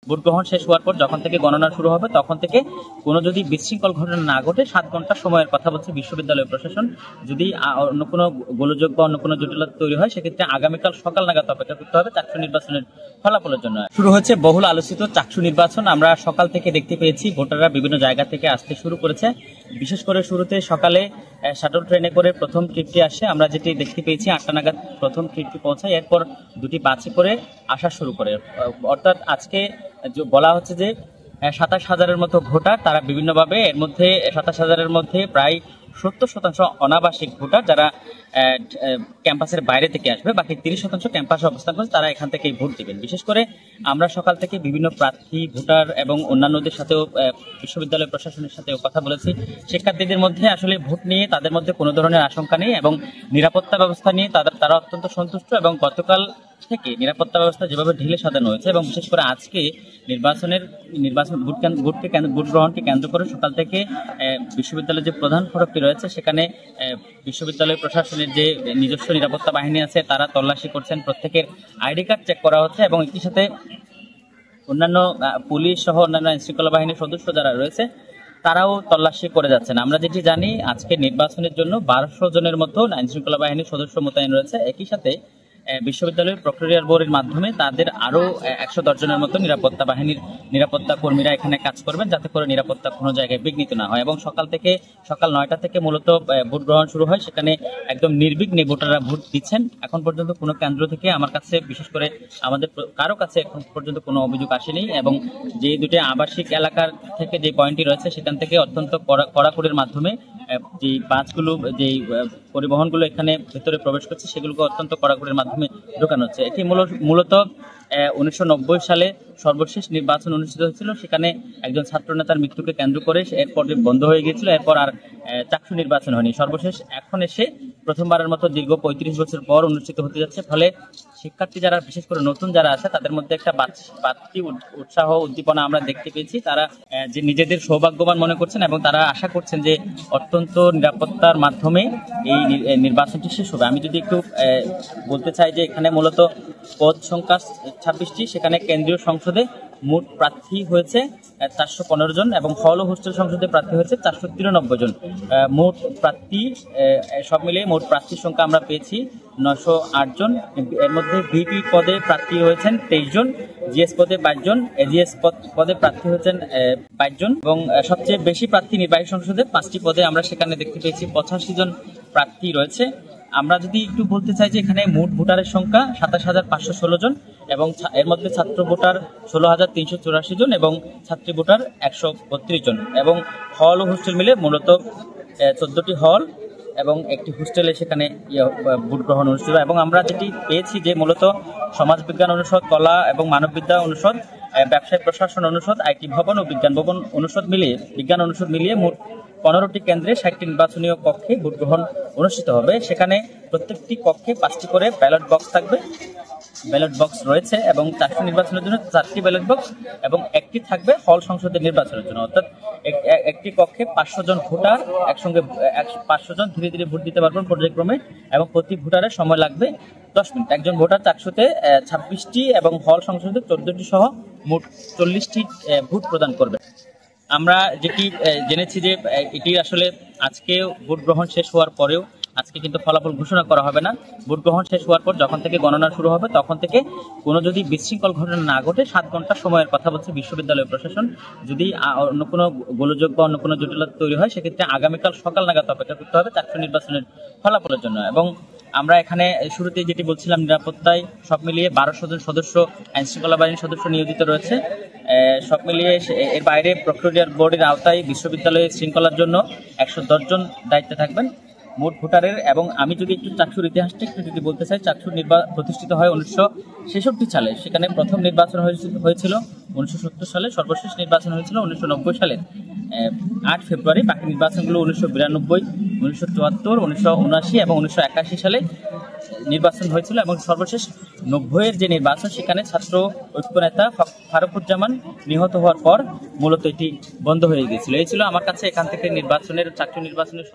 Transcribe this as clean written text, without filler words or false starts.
Vote গ্রহণ শেষ হওয়ার পর যখন থেকে গণনা শুরু হবে তখন থেকে কোনো যদি বিশৃঙ্খল ঘটনা না ঘটে 7 ঘন্টা সময়ের কথা বলছে বিশ্ববিদ্যালয় প্রশাসন। যদি অন্য কোনো গোলযোগ বা অন্য কোনো জটিলতা তৈরি হয় সেক্ষেত্রে আগামীকাল সকাল নাগাদ অপেক্ষা করতে হবে চাকসু নির্বাচনের ফলাফলের জন্য। শুরু হচ্ছে বহুল আলোচিত চাকসু নির্বাচন। আমরা সকাল থেকে দেখতে পেয়েছি ভোটাররা বিভিন্ন জায়গা থেকে আসতে শুরু করেছে। বিশেষ করে শুরুতে সকালে শাটল ট্রেনে করে প্রথম ট্রিপটি আসে। আমরা যেটি দেখতে পেয়েছি 8টা নাগাদ প্রথম ট্রিপটি পৌঁছায়, এরপর দুটি বাসে করে আসা শুরু করে। অর্থাৎ আজকে বলা হচ্ছে যে 27,000-এর মতো ভোটার, তারা বিভিন্নভাবে এর মধ্যে 27,000-এর মধ্যে প্রায় 70% অনাবাসিক ভোটার যারা ক্যাম্পাসের বাইরে থেকে আসবে, বাকি 30% ক্যাম্পাসে অবস্থান করছে, তারা এখান থেকেই ভোট দিবেন। বিশেষ করে আমরা সকাল থেকে বিভিন্ন প্রার্থী, ভোটার এবং অন্যান্যদের সাথেও বিশ্ববিদ্যালয় প্রশাসনের সাথেও কথা বলেছি। শিক্ষার্থীদের মধ্যে আসলে ভোট নিয়ে তাদের মধ্যে কোনো ধরনের আশঙ্কা নেই এবং নিরাপত্তা ব্যবস্থা নিয়ে তারা অত্যন্ত সন্তুষ্ট। এবং গতকাল থেকে নিরাপত্তা ব্যবস্থা যেভাবে ঢিলে সাজানো হয়েছে এবং বিশেষ করে আজকে ভোট গ্রহণকে কেন্দ্র করে সকাল থেকে বিশ্ববিদ্যালয়ের যে প্রধান ফটকটি রয়েছে সেখানে বিশ্ববিদ্যালয় প্রশাসনের যে নিজস্ব নিরাপত্তা বাহিনী আছে তারা তল্লাশি করছেন, প্রত্যেকের আইডি কার্ড চেক করা হচ্ছে এবং একই সাথে অন্যান্য পুলিশ সহ অন্যান্য আইনশৃঙ্খলা বাহিনীর সদস্য যারা রয়েছে তারাও তল্লাশি করে যাচ্ছেন। আমরা যেটি জানি আজকে নির্বাচনের জন্য 1200 জনের মতো আইনশৃঙ্খলা বাহিনীর সদস্য মোতায়েন রয়েছে। একই সাথে বিশ্ববিদ্যালয়ের প্রক্টোরিয়ার বোর্ডের মাধ্যমে তাদের আরো 110 জনের মতো নিরাপত্তা বাহিনীর নিরাপত্তা কর্মীরা এখানে কাজ করবেন যাতে করে নিরাপত্তা কোনো জায়গায় বিঘ্নিত না হয়। এবং সকাল 9টা থেকে মূলত ভোট গ্রহণ শুরু হয়। সেখানে একদম নির্বিঘ্নে ভোটাররা ভোট দিচ্ছেন। এখন পর্যন্ত কোনো কেন্দ্র থেকে আমার কাছে, বিশেষ করে আমাদের কারো কাছে এখন পর্যন্ত কোনো অভিযোগ আসেনি। এবং যে দুটি আবাসিক এলাকার থেকে যে পয়েন্টটি রয়েছে সেখান থেকে অত্যন্ত কড়াকড়ির মাধ্যমে যে বাসগুলো, যে পরিবহনগুলো এখানে ভেতরে প্রবেশ করছে সেগুলোকে অত্যন্ত কড়াকড়ির মাধ্যমে ঢোকানো হচ্ছে। এটি মূলত 1990 সালে সর্বশেষ নির্বাচন অনুষ্ঠিত হয়েছিল। সেখানে একজন ছাত্র নেতার মৃত্যুকে কেন্দ্র করে এরপর বন্ধ হয়ে গিয়েছিল। এরপর আর চাকসু নির্বাচন হয়নি। সর্বশেষ এখন এসে প্রথমবারের মতো দীর্ঘ 35 বছর পর অনুষ্ঠিত হতে যাচ্ছে। ফলে শিক্ষার্থী যারা, বিশেষ করে নতুন যারা আছে, তাদের মধ্যে একটা বাড়তি উৎসাহ, উদ্দীপনা আমরা দেখতে পেয়েছি। তারা যে নিজেদের সৌভাগ্যবান মনে করছেন এবং তারা আশা করছেন যে অত্যন্ত নিরাপত্তার মাধ্যমে এই নির্বাচনটি শেষ হবে। আমি যদি একটু বলতে চাই যে এখানে মূলত পদ সংখ্যা 26টি। সেখানে কেন্দ্রীয় সংসদে মোট প্রার্থী হয়েছে 415 জন এবং হল ও হোস্টেল সংসদে প্রার্থী হয়েছে 493 জন। মোট প্রার্থী সব মিলিয়ে মোট প্রার্থীর সংখ্যা আমরা পেয়েছি 908 জন। এর মধ্যে ভিপি পদে প্রার্থী হয়েছেন 23 জন, জিএস পদে 22 জন, এজিএস পদে প্রার্থী হয়েছেন 22 জন এবং সবচেয়ে বেশি প্রার্থী নির্বাহী সংসদে 5টি পদে আমরা সেখানে দেখতে পেয়েছি 85 জন প্রার্থী রয়েছে। আমরা যদি একটু বলতে চাই যে এখানে মোট ভোটারের সংখ্যা 27,516 জন এবং এর মধ্যে ছাত্র ভোটার 16,384 জন এবং ছাত্রী ভোটার 132 জন এবং হল ও হোস্টেল মিলে মূলত 14টি হল এবং একটি হোস্টেলে সেখানে ভোট গ্রহণ অনুষ্ঠিত। এবং আমরা যেটি পেয়েছি যে মূলত সমাজবিজ্ঞান অনুষদ, কলা এবং মানববিদ্যা অনুষদ, ব্যবসায় প্রশাসন অনুষদ, আইটি ভবন ও বিজ্ঞান অনুষদ মিলিয়ে মোট 15টি কেন্দ্রে 60টি নির্বাচনীয় কক্ষে ভোট গ্রহণ অনুষ্ঠিত হবে। সেখানে প্রত্যেকটি কক্ষে 5টি করে ব্যালট বক্স রয়েছে এবং চাকসু নির্বাচনের জন্য 4টি ব্যালট বক্স এবং একটি থাকবে হল সংসদের নির্বাচনের জন্য। অর্থাৎ একটি কক্ষে 500 জন ভোটার একসঙ্গে 500 জন ধীরে ধীরে ভোট দিতে পারবেন পর্যায়ক্রমে এবং প্রতি ভোটারের সময় লাগবে 10 মিনিট। একজন ভোটার চাকসুতে 26টি এবং হল সংসদে 14টি সহ মোট 40টি ভোট প্রদান করবে। আমরা যেটি জেনেছি যে এটি আসলে আজকে ভোট গ্রহণ শেষ হওয়ার পরেও আজকে কিন্তু ফলাফল ঘোষণা করা হবে না। ভোট গ্রহণ শেষ হওয়ার পর যখন থেকে গণনা শুরু হবে তখন থেকে কোনো যদি বিশৃঙ্খল ঘটনা না ঘটে 7 ঘন্টা সময়ের কথা বলছে বিশ্ববিদ্যালয় প্রশাসন। যদি অন্য কোনো গোলযোগ বা অন্য কোনো জটিলতা তৈরি হয় সেক্ষেত্রে আগামীকাল সকাল নাগাদ অপেক্ষা করতে হবে চাকসু নির্বাচনের ফলাফলের জন্য। এবং আমরা এখানে শুরুতেই যেটি বলছিলাম, নিরাপত্তায় সব মিলিয়ে 1200 জন সদস্য, আইনশৃঙ্খলা বাহিনীর সদস্য নিয়োজিত রয়েছে। সব মিলিয়ে এর বাইরে প্রক্টোরিয়ার বোর্ডের আওতায় বিশ্ববিদ্যালয়ের শৃঙ্খলার জন্য 110 জন দায়িত্বে থাকবেন মোট ভোটারের। এবং আমি যদি একটু চাকসুর ইতিহাসটা একটু যদি বলতে চাই, চাকসুর প্রতিষ্ঠিত হয় 1966 সালে। সেখানে প্রথম নির্বাচন হয়েছিল 1970 সালে, সর্বশেষ নির্বাচন হয়েছিল 1990 সালের 8 ফেব্রুয়ারি। বাকি নির্বাচনগুলো 1992, 1974, 1979 এবং 1981 সালে নির্বাচন হয়েছিল। এবং সর্বশেষ 90-এর যে নির্বাচন সেখানে ছাত্র ঐক্য নেতা ফারুকুজ্জামান নিহত হওয়ার পর মূলত এটি বন্ধ হয়ে গিয়েছিল। এই ছিল আমার কাছে এখান থেকে চাকসু নির্বাচনের